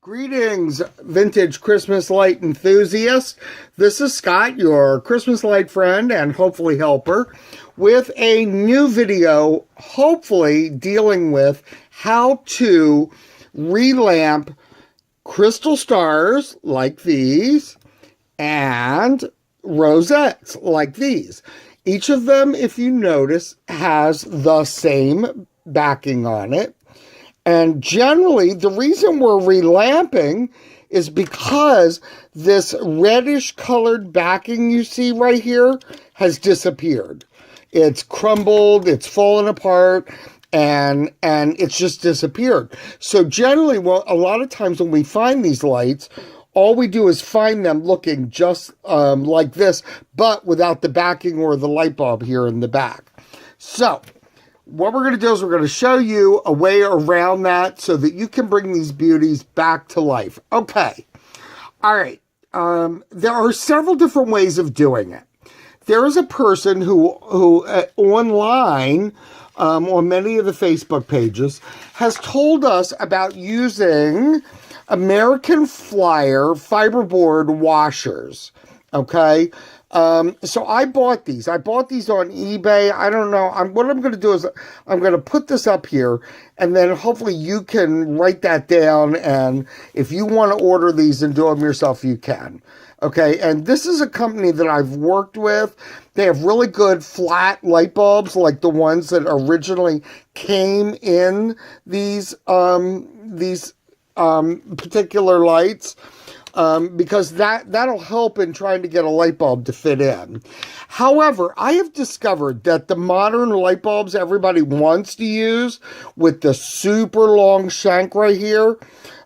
Greetings, vintage Christmas light enthusiasts. This is Scott, your Christmas light friend and hopefully helper, with a new video, hopefully dealing with how to relamp crystal stars like these and rosettes like these. Each of them, if you notice, has the same backing on it. And generally, the reason we're relamping is because this reddish colored backing you see right here has disappeared. It's crumbled, it's fallen apart, and it's just disappeared. So generally, well, a lot of times when we find these lights, all we do is find them looking just like this, but without the backing or the light bulb here in the back. So what we're going to do is we're going to show you a way around that so that you can bring these beauties back to life. Okay. All right. There are several different ways of doing it. There is a person who online, on many of the Facebook pages, has told us about using American Flyer fiberboard washers. Okay. So I bought these. I bought these on eBay. I don't know. What I'm going to do is I'm going to put this up here, and then hopefully you can write that down. And if you want to order these and do them yourself, you can. Okay. And this is a company that I've worked with. They have really good flat light bulbs, like the ones that originally came in these particular lights. Because that'll help in trying to get a light bulb to fit in. However, I have discovered that the modern light bulbs everybody wants to use with the super long shank right here,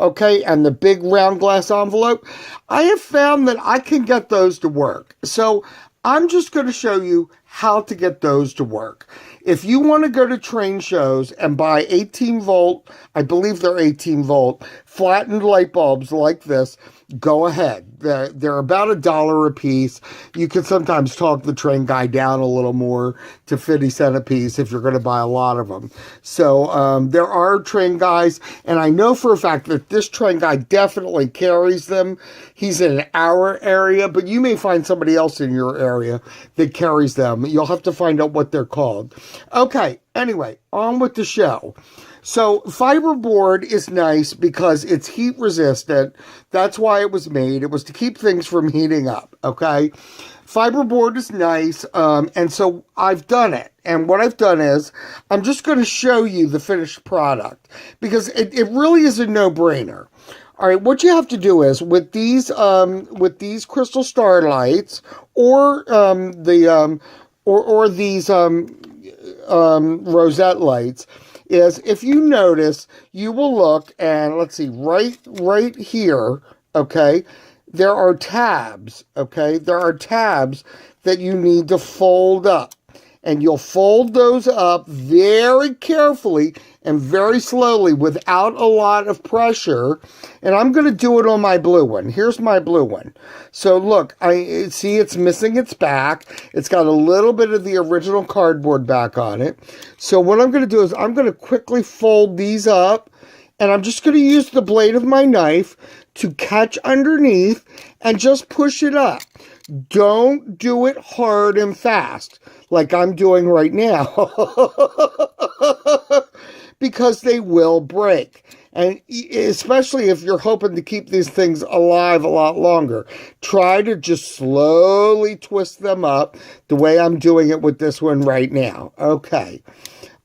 okay, and the big round glass envelope, I have found that I can get those to work. So I'm just going to show you how to get those to work. If you want to go to train shows and buy 18 volt, I believe they're 18 volt, flattened light bulbs like this, go ahead. They're about $1 a piece. You can sometimes talk the train guy down a little more to 50 cents a piece if you're going to buy a lot of them. So there are train guys, and I know for a fact that this train guy definitely carries them. He's in our area, but you may find somebody else in your area that carries them. You'll have to find out what they're called. Okay, anyway, on with the show. So fiberboard is nice because it's heat resistant. That's why it was made. It was to keep things from heating up, okay? Fiberboard is nice, and so I've done it. And what I've done is I'm just going to show you the finished product because it really is a no-brainer. All right, what you have to do is with these crystal starlights or these rosette lights, is if you notice, you will look and let's see, right here, okay, there are tabs, okay? There are tabs that you need to fold up. And you'll fold those up very carefully and very slowly without a lot of pressure. And I'm going to do it on my blue one. Here's my blue one. So look, I see it's missing its back. It's got a little bit of the original cardboard back on it. So what I'm going to do is I'm going to quickly fold these up. And I'm just going to use the blade of my knife to catch underneath and just push it up. Don't do it hard and fast like I'm doing right now because they will break. And especially if you're hoping to keep these things alive a lot longer, try to just slowly twist them up the way I'm doing it with this one right now. Okay.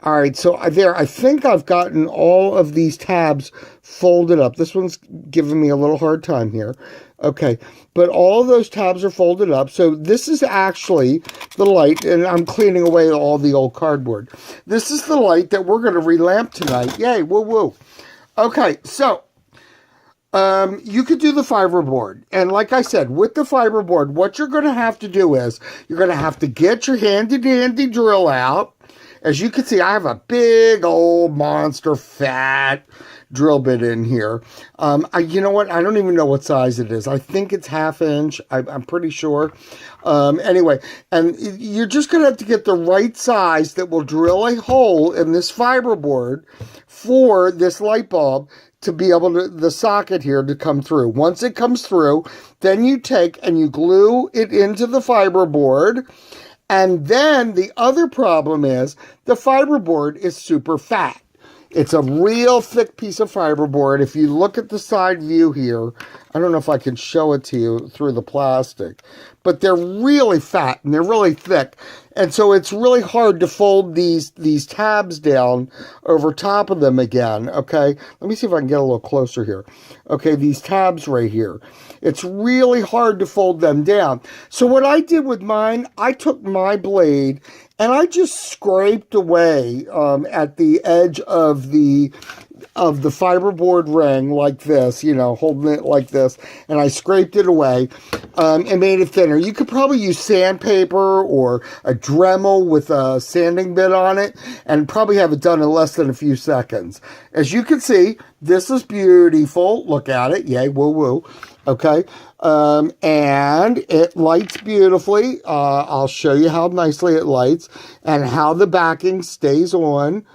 All right, so there, I think I've gotten all of these tabs folded up. This one's giving me a little hard time here. Okay, but all of those tabs are folded up. So this is actually the light, and I'm cleaning away all the old cardboard. This is the light that we're going to relamp tonight. Yay, woo woo. Okay, so you could do the fiberboard. And like I said, with the fiberboard, what you're going to have to do is you're going to have to get your handy-dandy drill out. As you can see, I have a big old monster fat drill bit in here. You know what? I don't even know what size it is. I think it's 1/2 inch. I'm pretty sure. Anyway, and you're just going to have to get the right size that will drill a hole in this fiberboard for this light bulb to be able to, the socket here to come through. Once it comes through, then you take and you glue it into the fiberboard. And then the other problem is the fiberboard is super fat. It's a real thick piece of fiberboard. If you look at the side view here, I don't know if I can show it to you through the plastic, but they're really fat and they're really thick. And so it's really hard to fold these tabs down over top of them again, okay? Let me see if I can get a little closer here. Okay, these tabs right here. It's really hard to fold them down. So what I did with mine, I took my blade and I just scraped away at the edge of the fiberboard ring like this, you know, holding it like this, and I scraped it away and made it thinner. You could probably use sandpaper or a Dremel with a sanding bit on it and probably have it done in less than a few seconds. As you can see, this is beautiful. Look at it. Yay, woo woo. Okay, and it lights beautifully. I'll show you how nicely it lights and how the backing stays on.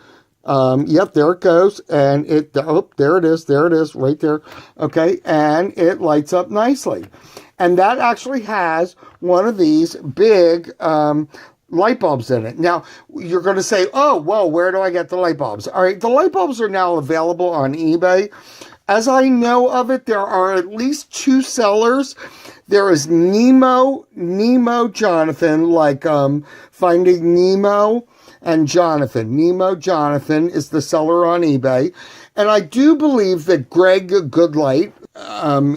Yep, there it goes, and there it is, right there. Okay, and it lights up nicely. And that actually has one of these big light bulbs in it. Now, you're going to say, oh, well, where do I get the light bulbs? All right, the light bulbs are now available on eBay. As I know of it, there are at least 2 sellers. There is Nemo Jonathan, like Finding Nemo, and Jonathan. Nemo Jonathan is the seller on eBay. And I do believe that Greg Goodlight,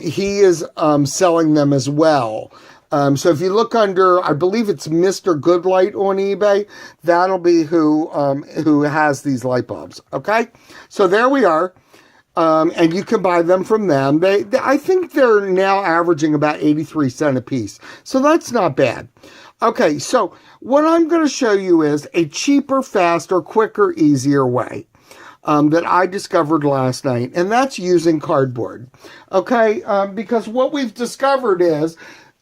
he is selling them as well. So if you look under, I believe it's Mr. Goodlight on eBay, that'll be who has these light bulbs. Okay? So there we are. And you can buy them from them. I think they're now averaging about 83 cents a piece. So that's not bad. Okay, so what I'm going to show you is a cheaper, faster, quicker, easier way that I discovered last night. And that's using cardboard. Okay, because what we've discovered is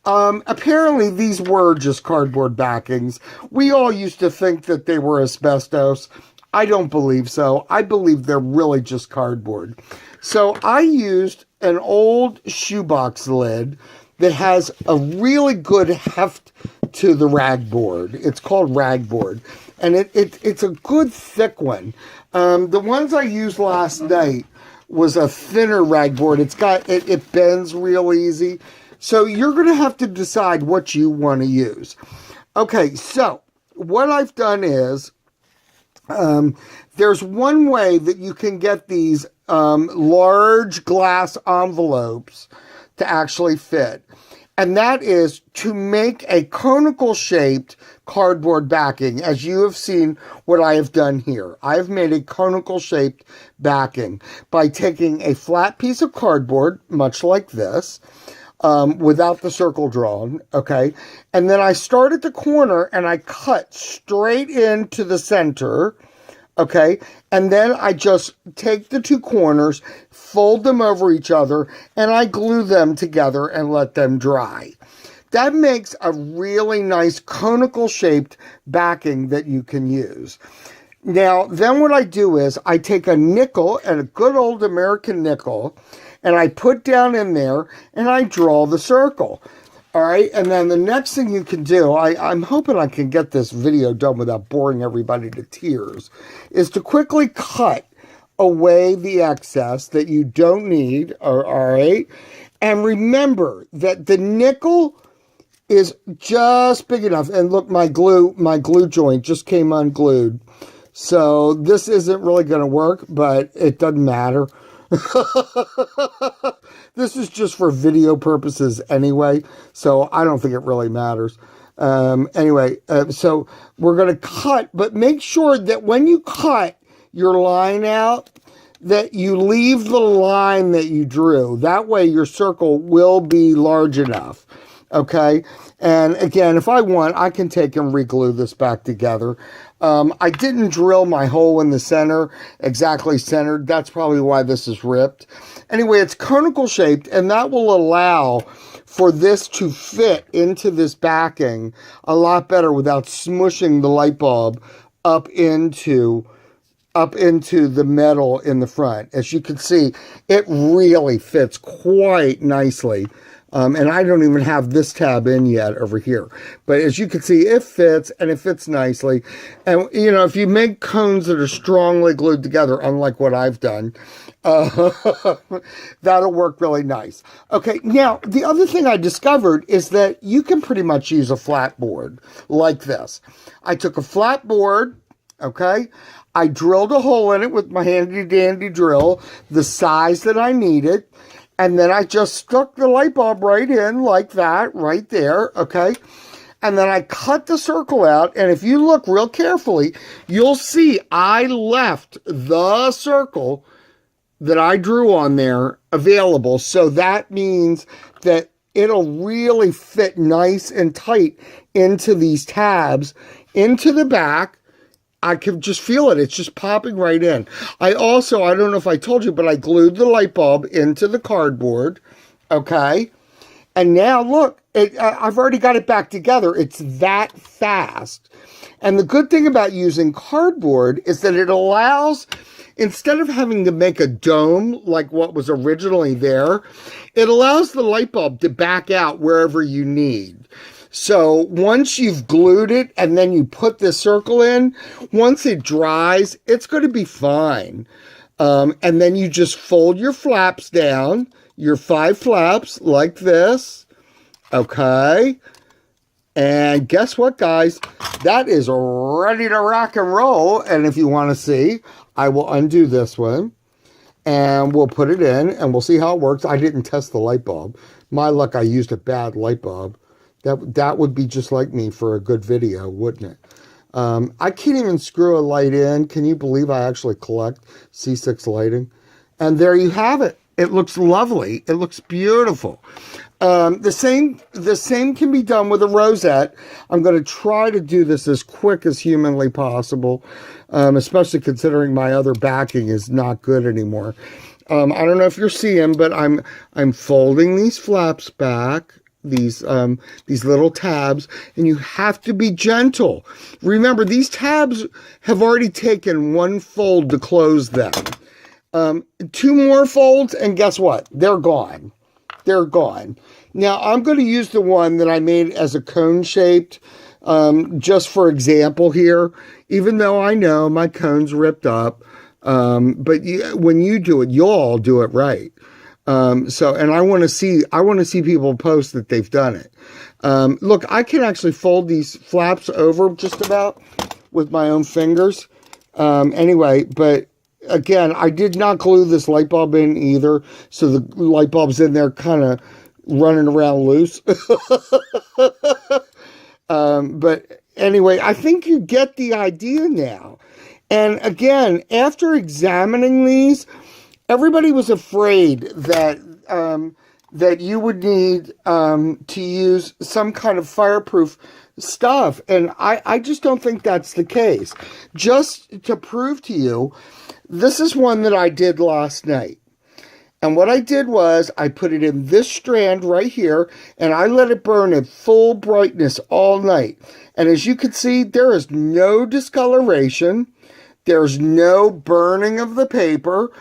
apparently these were just cardboard backings. We all used to think that they were asbestos. I don't believe so. I believe they're really just cardboard. So I used an old shoebox lid that has a really good heft to the ragboard. It's called ragboard. And it's a good thick one. The ones I used last night was a thinner ragboard. It bends real easy. So you're going to have to decide what you want to use. Okay, so what I've done is, there's one way that you can get these large glass envelopes to actually fit. And that is to make a conical shaped cardboard backing, as you have seen what I have done here. I've made a conical shaped backing by taking a flat piece of cardboard, much like this, without the circle drawn, okay? And then I start at the corner and I cut straight into the center, okay? And then I just take the 2 corners, fold them over each other, and I glue them together and let them dry. That makes a really nice conical shaped backing that you can use. Now, then what I do is I take a nickel, and a good old American nickel, and I put down in there, and I draw the circle. All right, and then the next thing you can do, I'm hoping I can get this video done without boring everybody to tears, is to quickly cut away the excess that you don't need, all right? And remember that the nickel is just big enough. And look, my glue joint just came unglued. So this isn't really going to work, but it doesn't matter. This is just for video purposes anyway, so I don't think it really matters. Anyway, so we're going to cut, but make sure that when you cut your line out, that you leave the line that you drew. That way your circle will be large enough. Okay, and again, if I want, I can take and re-glue this back together. I didn't drill my hole in the center exactly centered. That's probably why this is ripped. Anyway, it's conical shaped, and that will allow for this to fit into this backing a lot better without smushing the light bulb up into up into the metal in the front. As you can see, it really fits quite nicely. And I don't even have this tab in yet over here. But as you can see, it fits, and it fits nicely. And, you know, if you make cones that are strongly glued together, unlike what I've done, that'll work really nice. Okay, now, the other thing I discovered is that you can pretty much use a flat board like this. I took a flat board, okay? I drilled a hole in it with my handy-dandy drill, the size that I needed. And then I just stuck the light bulb right in like that, right there, okay? And then I cut the circle out, and if you look real carefully, you'll see I left the circle that I drew on there available. So that means that it'll really fit nice and tight into these tabs, into the back. I can just feel it. It's just popping right in. I don't know if I told you, but I glued the light bulb into the cardboard, okay? And now, look, I've already got it back together. It's that fast. And the good thing about using cardboard is that it allows, instead of having to make a dome like what was originally there, it allows the light bulb to back out wherever you need. So once you've glued it and then you put this circle in, once it dries, it's going to be fine. And then you just fold your flaps down, your 5 flaps like this. Okay. And guess what, guys? That is ready to rock and roll. And if you want to see, I will undo this one and we'll put it in and we'll see how it works. I didn't test the light bulb. My luck, I used a bad light bulb. That would be just like me for a good video, wouldn't it? I can't even screw a light in. Can you believe I actually collect C-6 lighting? And there you have it. It looks lovely. It looks beautiful. The same can be done with a rosette. I'm going to try to do this as quick as humanly possible, especially considering my other backing is not good anymore. I don't know if you're seeing, but I'm folding these flaps back. These little tabs, and you have to be gentle. Remember, these tabs have already taken 1 fold to close them. 2 more folds, and guess what? They're gone. They're gone. Now, I'm going to use the one that I made as a cone-shaped, just for example here, even though I know my cone's ripped up. But when you do it, you'll all do it right. And I want to see people post that they've done it. Look, I can actually fold these flaps over just about with my own fingers. Anyway, but again, I did not glue this light bulb in either. So the light bulb's in there kind of running around loose. But anyway, I think you get the idea now. And again, after examining these, everybody was afraid that that you would need to use some kind of fireproof stuff. And I just don't think that's the case. Just to prove to you, this is one that I did last night. And what I did was I put it in this strand right here, and I let it burn at full brightness all night. And as you can see, there is no discoloration. There's no burning of the paper.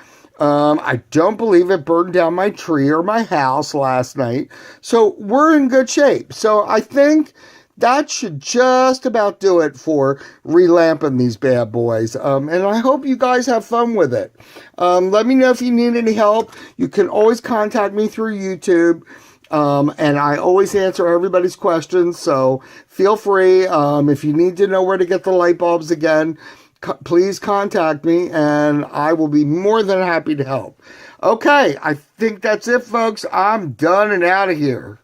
I don't believe it burned down my tree or my house last night. So we're in good shape. So I think that should just about do it for relamping these bad boys. And I hope you guys have fun with it. Let me know if you need any help. You can always contact me through YouTube. And I always answer everybody's questions. So feel free. If you need to know where to get the light bulbs again, please contact me, and I will be more than happy to help. Okay, I think that's it, folks. I'm done and out of here.